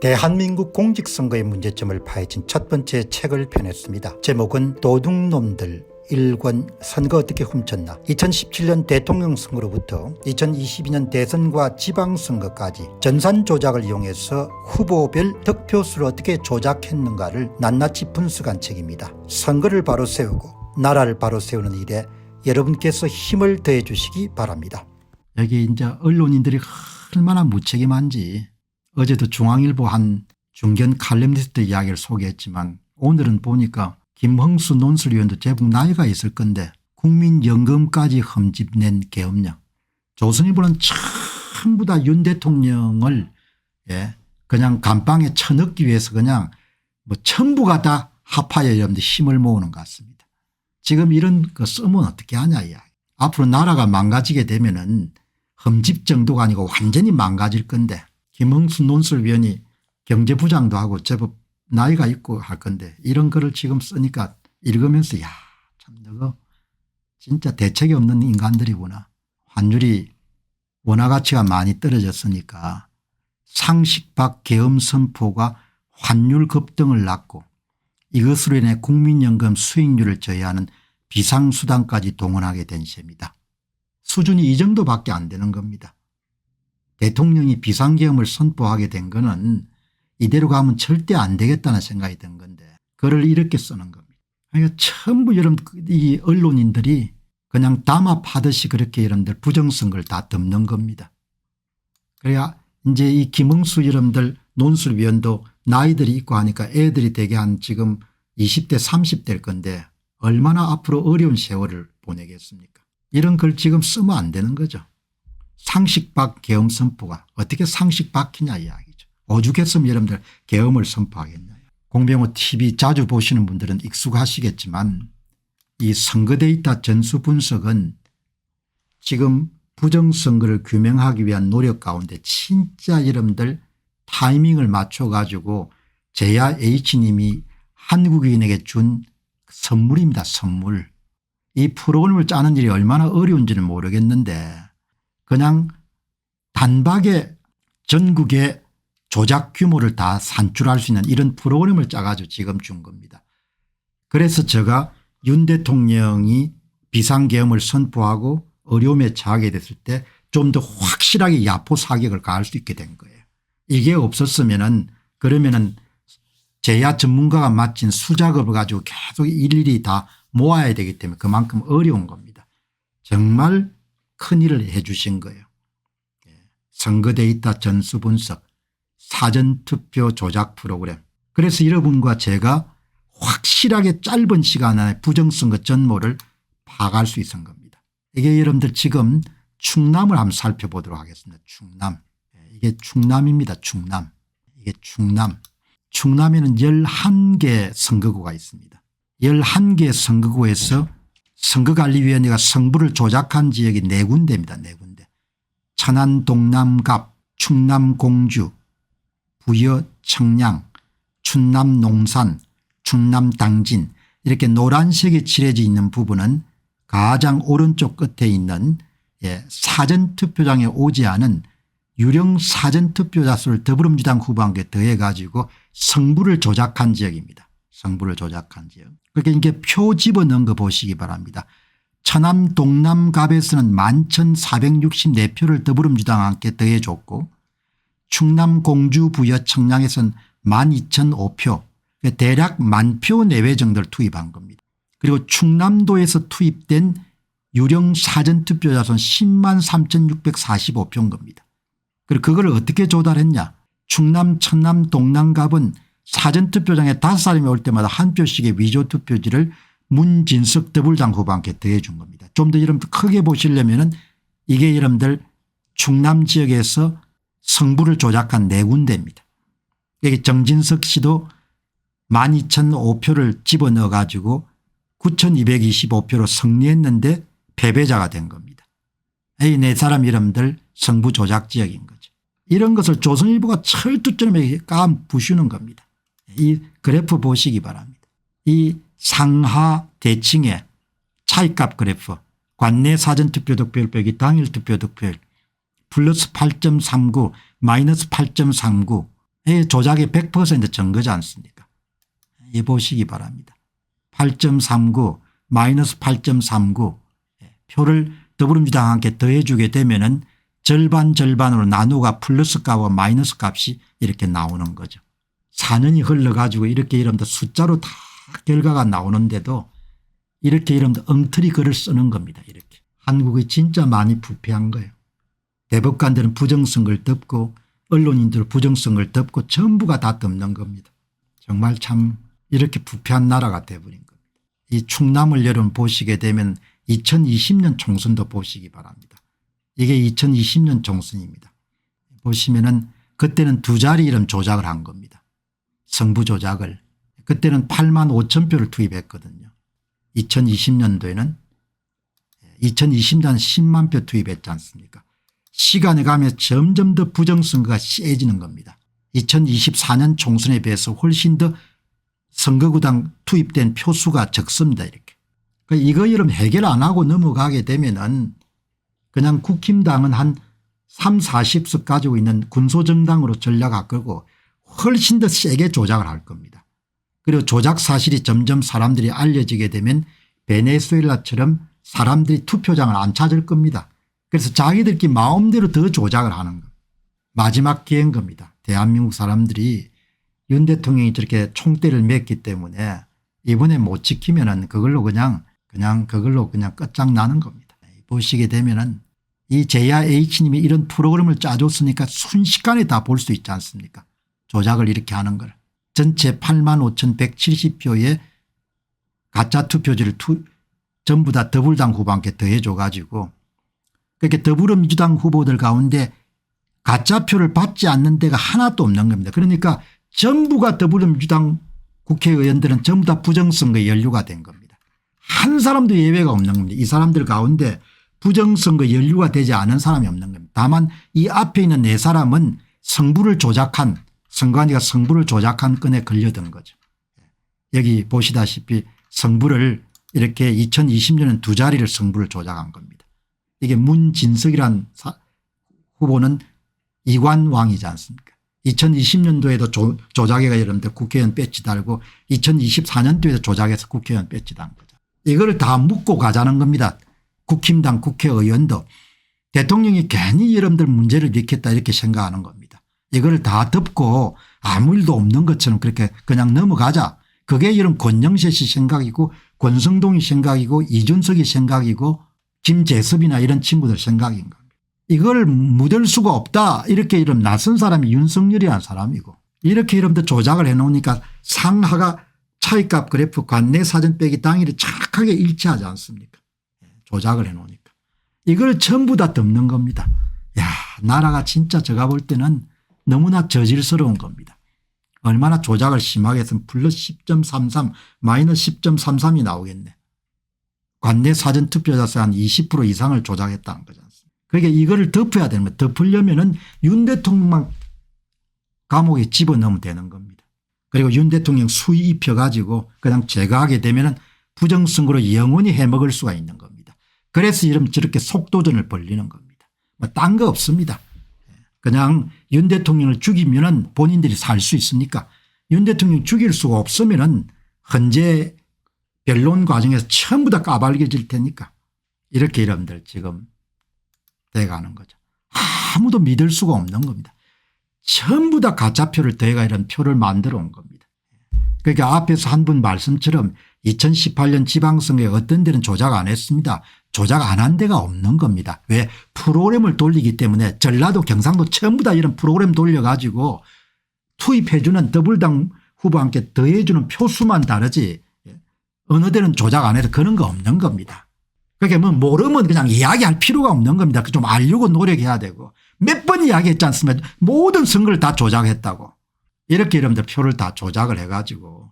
대한민국 공직선거의 문제점을 파헤친 첫 번째 책을 펴냈습니다. 제목은 도둑놈들 1권 선거 어떻게 훔쳤나. 2017년 대통령 선거로부터 2022년 대선과 지방선거까지 전산 조작을 이용해서 후보별 득표수를 어떻게 조작했는가를 낱낱이 분석한 책입니다. 선거를 바로 세우고 나라를 바로 세우는 일에 여러분께서 힘을 더해 주시기 바랍니다. 여기 이제 언론인들이 얼마나 무책임한지 어제도 중앙일보 한 중견 칼럼니스트 이야기를 소개했지만 오늘은 보니까 김흥수 논술위원도 제법 나이가 있을 건데 국민연금까지 흠집낸 계엄령. 조선일보는 전부 다 윤 대통령을 그냥 감방에 쳐넣기 위해서 그냥 전부가 다 합하여 여러분들 힘을 모으는 것 같습니다. 지금 이런 거 쓰면 어떻게 하냐 이야기. 앞으로 나라가 망가지게 되면은 흠집 정도가 아니고 완전히 망가질 건데 김흥수 논술위원이 경제부장도 하고 제법 나이가 있고 할 건데 이런 글을 지금 쓰니까 읽으면서 야, 참 너거 진짜 대책이 없는 인간들이구나. 환율이 원화 가치가 많이 떨어졌으니까 상식 밖 계엄 선포가 환율 급등을 낳고 이것으로 인해 국민연금 수익률을 저해하는 비상수단까지 동원하게 된 셈이다. 수준이 이 정도밖에 안 되는 겁니다. 대통령이 비상계엄을 선포하게 된 거는 이대로 가면 절대 안 되겠다는 생각이 든 건데 그를 이렇게 쓰는 겁니다. 그러니까 전부 여러분 이 언론인들이 그냥 담합하듯이 그렇게 여러분들 부정선거를 다 덮는 겁니다. 그래야 이제 이 김흥수 여러분들 논술위원도 나이들이 있고 하니까 애들이 되게 한 지금 20대 30대일 건데 얼마나 앞으로 어려운 세월을 보내겠습니까. 이런 걸 지금 쓰면 안 되는 거죠. 상식 밖 계엄 선포가 어떻게 상식 밖이냐 이야기죠. 오죽했으면 여러분들 계엄을 선포하겠나요. 공병호 TV 자주 보시는 분들은 익숙하시겠지만 이 선거 데이터 전수 분석은 지금 부정선거를 규명하기 위한 노력 가운데 진짜 여러분들 타이밍을 맞춰 가지고 제야 H님이 한국인에게 준 선물입니다. 선물. 이 프로그램을 짜는 일이 얼마나 어려운지는 모르겠는데 그냥 단박에 전국의 조작 규모를 다 산출할 수 있는 이런 프로그램을 짜가지고 지금 준 겁니다. 그래서 제가 윤 대통령이 비상계엄을 선포하고 어려움에 처하게 됐을 때 좀 더 확실하게 야포 사격을 가할 수 있게 된 거예요. 이게 없었으면은 그러면은 제야 전문가가 맡은 수작업을 가지고 계속 일일이 다 모아야 되기 때문에 그만큼 어려운 겁니다. 정말 큰일을 해 주신 거예요. 선거 데이터 전수 분석 사전투표 조작 프로그램. 그래서 여러분과 제가 확실하게 짧은 시간 안에 부정선거 전모를 파악할 수 있은 겁니다. 이게 여러분들 지금 충남을 한번 살펴보도록 하겠습니다. 충남. 이게 충남입니다. 충남. 이게 충남. 충남에는 11개 선거구가 있습니다. 11개 선거구에서 선거관리위원회가 성부를 조작한 지역이 4군데입니다. 4군데. 천안 동남갑, 충남 공주, 부여 청량, 충남 농산, 충남 당진 이렇게 노란색이 칠해져 있는 부분은 가장 오른쪽 끝에 있는 사전투표장에 오지 않은 유령 사전투표자 수를 더불어민주당 후보와 함께 더해 가지고 성부를 조작한 지역입니다. 성부를 조작한 지역. 그렇게 이게 표 집어넣은 거 보시기 바랍니다. 천안 동남갑에서는 11,464표를 더불어민주당과 함께 더해줬고 충남 공주 부여 청량에서는 12,005표 대략 10,000표 내외 정도를 투입한 겁니다. 그리고 충남도에서 투입된 유령 사전투표자 수는 103,645표인 겁니다. 그리고 그걸 어떻게 조달했냐. 충남 천남 동남갑은 사전투표장에 5사람이 올 때마다 한 표씩의 위조투표지를 문진석 더불당 후보와 함께 더해 준 겁니다. 좀 더 여러분들 크게 보시려면은 이게 여러분들 충남 지역에서 성부를 조작한 4군데입니다. 여기 정진석 씨도 12,005표를 집어넣어 가지고 9,225표로 승리했는데 패배자가 된 겁니다. 이 4사람 여러분들 성부 조작 지역인 거죠. 이런 것을 조선일보가 철두처럼 까부수는 겁니다. 이 그래프 보시기 바랍니다. 이 상하 대칭의 차이값 그래프 관내 사전투표 득표율 빼기 당일 투표 득표율 플러스 8.39 마이너스 8.39 조작이 100% 증거지 않습니까? 이 보시기 바랍니다. 8.39 마이너스 8.39 표를 더불어민주당과 함께 더해주게 되면은 절반으로 나누가 플러스 값과 마이너스 값이 이렇게 나오는 거죠. 4년이 흘러가지고 이렇게 이러면 숫자로 다 결과가 나오는데도 이렇게 이러면 엉터리 글을 쓰는 겁니다. 이렇게. 한국이 진짜 많이 부패한 거예요. 대법관들은 부정선거를 덮고 언론인들은 부정선거를 덮고 전부가 다 덮는 겁니다. 정말 참 이렇게 부패한 나라가 돼버린 겁니다. 이 충남을 여러분 보시게 되면 2020년 총선도 보시기 바랍니다. 이게 2020년 총선입니다. 보시면은 그때는 두 자리 이름 조작을 한 겁니다. 성부 조작을. 그때는 8만 5천 표를 투입했거든요. 2020년도에는 2020년 10만 표 투입했지 않습니까? 시간이 가면 점점 더 부정선거가 세지는 겁니다. 2024년 총선에 비해서 훨씬 더 선거구당 투입된 표수가 적습니다. 이렇게. 그러니까 이거 여러분 해결 안 하고 넘어가게 되면은 그냥 국힘당은 한 3, 40석 가지고 있는 군소정당으로 전략할 거고 훨씬 더 세게 조작을 할 겁니다. 그리고 조작 사실이 점점 사람들이 알려지게 되면 베네수엘라처럼 사람들이 투표장을 안 찾을 겁니다. 그래서 자기들끼리 마음대로 더 조작을 하는 것. 마지막 기회인 겁니다. 대한민국 사람들이 윤 대통령이 저렇게 총대를 맸기 때문에 이번에 못 지키면은 그걸로 그냥 끝장나는 겁니다. 보시게 되면은 이 제야 H님이 이런 프로그램을 짜줬으니까 순식간에 다 볼 수 있지 않습니까? 조작을 이렇게 하는 걸. 전체 85,170표의 가짜 투표지를 전부 다 더불당 후보한테 더해줘 가지고 그렇게 더불어민주당 후보들 가운데 가짜표를 받지 않는 데가 하나도 없는 겁니다. 그러니까 전부가 더불어민주당 국회의원들은 전부 다 부정선거에 연루가 된 겁니다. 한 사람도 예외가 없는 겁니다. 이 사람들 가운데 부정선거 연루가 되지 않은 사람이 없는 겁니다. 다만 이 앞에 있는 네 사람은 성부를 조작한 선관위가 성부를 조작한 건에 걸려든 거죠. 여기 보시다시피 성부를 이렇게 2020년은 두 자리를 성부를 조작한 겁니다. 이게 문진석이란 후보는 이관왕이지 않습니까? 2020년도에도 조작해가 여러분들 국회의원 배지 달고 2024년도에도 조작해서 국회의원 배지 단 거죠. 이걸 다 묻고 가자는 겁니다. 국힘당 국회의원도 대통령이 괜히 여러분들 문제를 일으켰다 이렇게 생각하는 겁니다. 이걸 다 덮고 아무 일도 없는 것처럼 그렇게 그냥 넘어가자. 그게 이런 권영세 씨 생각이고 권성동이 생각이고 이준석이 생각이고 김재섭이나 이런 친구들 생각인 겁니다. 이걸 묻을 수가 없다 이렇게 이런 낯선 사람이 윤석열이라는 사람이고 이렇게 여러분들 조작을 해놓으니까 상하가 차이값 그래프 관내 사전 빼기 당일에 정확하게 일치하지 않습니까? 조작을 해놓으니까. 이걸 전부 다 덮는 겁니다. 야, 나라가 진짜 제가 볼 때는 너무나 저질스러운 겁니다. 얼마나 조작을 심하게 했으면 플러스 10.33 마이너스 10.33이 나오겠네. 관내 사전투표자 수 한 20% 이상을 조작했다는 거지 않습니까? 그러니까 이거를 덮어야 되는 거예요. 덮으려면은 윤 대통령만 감옥에 집어넣으면 되는 겁니다. 그리고 윤 대통령 수위 입혀가지고 그냥 제거하게 되면은 부정선거로 영원히 해먹을 수가 있는 겁니다. 그래서 이런 저렇게 속도전을 벌리는 겁니다. 뭐 딴 거 없습니다. 그냥 윤 대통령을 죽이면은 본인들이 살 수 있으니까 윤 대통령 죽일 수가 없으면은 헌재 변론 과정에서 전부 다 까발려질 테니까 이렇게 여러분들 지금 돼가는 거죠. 아무도 믿을 수가 없는 겁니다. 전부 다 가짜표를 더해가 이런 표를 만들어 온 겁니다. 그러니까 앞에서 한 분 말씀처럼 2018년 지방선거에 어떤 데는 조작 안 했습니다. 조작 안 한 데가 없는 겁니다. 왜? 프로그램을 돌리기 때문에 전라도 경상도 전부 다 이런 프로그램 돌려가지고 투입해 주는 더불당 후보와 함께 더해 주는 표수만 다르지 어느 데는 조작 안 해서 그런 거 없는 겁니다. 그러니까 뭐 모르면 그냥 이야기할 필요가 없는 겁니다. 좀 알려고 노력해야 되고 몇 번 이야기했지 않습니까? 모든 선거를 다 조작했다고. 이렇게 여러분들 표를 다 조작을 해가지고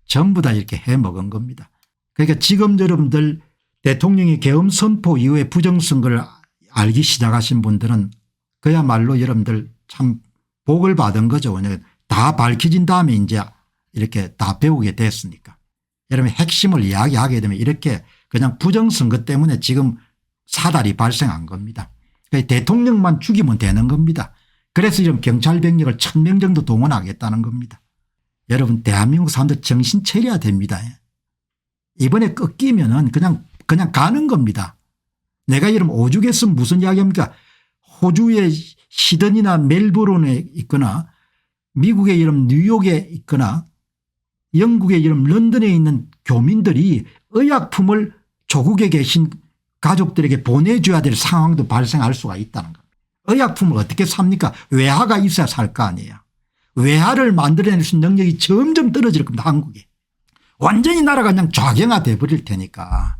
전부 다 이렇게 해먹은 겁니다. 그러니까 지금 여러분들 대통령이 계엄 선포 이후에 부정선거를 알기 시작하신 분들은 그야말로 여러분들 참 복을 받은 거죠. 다 밝혀진 다음에 이제 이렇게 다 배우게 됐으니까. 여러분 핵심을 이야기하게 되면 이렇게 그냥 부정선거 때문에 지금 사달이 발생한 겁니다. 그러니까 대통령만 죽이면 되는 겁니다. 그래서 지금 경찰 병력을 1000명 정도 동원하겠다는 겁니다. 여러분 대한민국 사람들 정신 차려야 됩니다. 이번에 꺾이면은 그냥 가는 겁니다. 내가 이러면 오죽했으 무슨 이야기합니까? 호주의 시드니나 멜버른에 있거나 미국의 이름 뉴욕에 있거나 영국의 이름 런던에 있는 교민들이 의약품을 조국에 계신 가족들에게 보내줘야 될 상황도 발생할 수가 있다는 겁니다. 의약품을 어떻게 삽니까? 외화가 있어야 살 거 아니에요. 외화를 만들어낼 수 있는 능력이 점점 떨어질 겁니다. 한국에. 완전히 나라가 그냥 좌경화돼 버릴 테니까.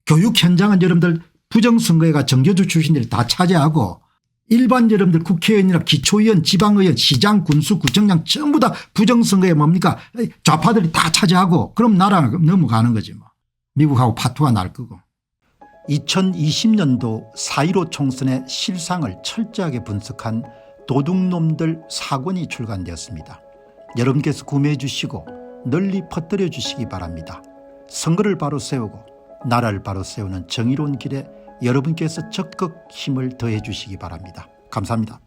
교육 현장은 여러분들 부정선거회가 정교조 출신들이 다 차지하고 일반 여러분들 국회의원이나 기초의원 지방의원 시장 군수 구청장 전부 다 부정선거에 뭡니까 좌파들이 다 차지하고 그럼 나라가 넘어가는 거지 뭐. 미국하고 파토가 날 거고. 2020년도 4.15 총선의 실상을 철저하게 분석한 도둑놈들 4권이 출간되었습니다. 여러분께서 구매해 주시고 널리 퍼뜨려 주시기 바랍니다. 선거를 바로 세우고 나라를 바로 세우는 정의로운 길에 여러분께서 적극 힘을 더해 주시기 바랍니다. 감사합니다.